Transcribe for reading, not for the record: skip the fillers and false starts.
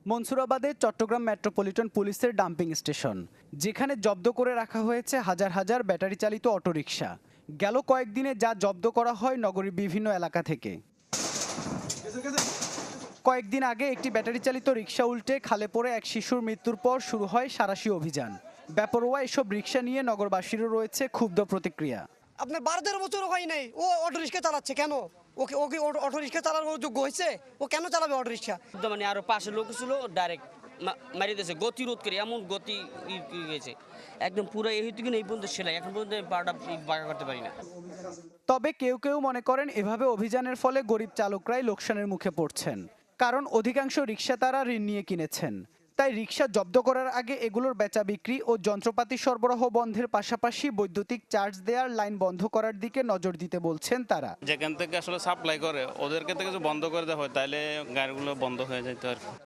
মনসুরাবাদের Chittagong metropolitan পুলিশের dumping station, যেখানে জব্দ করে রাখা হয়েছে হাজার হাজার ব্যাটারি চালিত অটোরিকশা। গেল কয়েকদিনে যা জব্দ করা হয় নগরীর বিভিন্ন এলাকা থেকে। কয়েকদিন আগে একটি ব্যাটারি চালিত রিকশা উল্টে খালে পড়ে এক শিশুর মৃত্যুর পর শুরু হয় সাঁড়াশি অভিযান। বেপরোয়া এসব রিকশা নিয়ে নগরবাসীরও রয়েছে ক্ষুব্ধ প্রতিক্রিয়া। আপনার 12-13 বছর হয় নাই, ও অটো রিক্সা চালাচ্ছে কেন? ওকে ওকে অটো রিক্সা চালানোর যোগ্য হয়েছে? ও কেন চালাবে অটো রিক্সা? মানে আরো পাশে লোক ছিল, ডাইরেক্ট মারিয়ে দিয়েছে, গতিরোধ করে এমন গতি গেছে একদম পুরো এই হইতে এই পর্যন্ত সেলাই, এখন পর্যন্ত পাড়াটা বাঁকা করতে পারি না। তবে কেউ কেউ মনে করেন এভাবে অভিযানের ফলে গরিব চালকরাই লোকসানের মুখে পড়ছেন, কারণ অধিকাংশ রিকশা তারা ঋণ নিয়ে কিনেছেন। তাই রিকশা জব্দ করার আগে এগুলোর বেচা বিক্রি ও যন্ত্রপাতি সরবরাহ বন্ধের পাশাপাশি বৈদ্যুতিক চার্জ দেওয়ার লাইন বন্ধ করার দিকে নজর দিতে বলছেন তারা। যেখান থেকে আসলে সাপ্লাই করে ওদেরকে থেকে যদি বন্ধ করে দেওয়া হয় তাহলে গাড়িগুলো বন্ধ হয়ে যেত আর কি।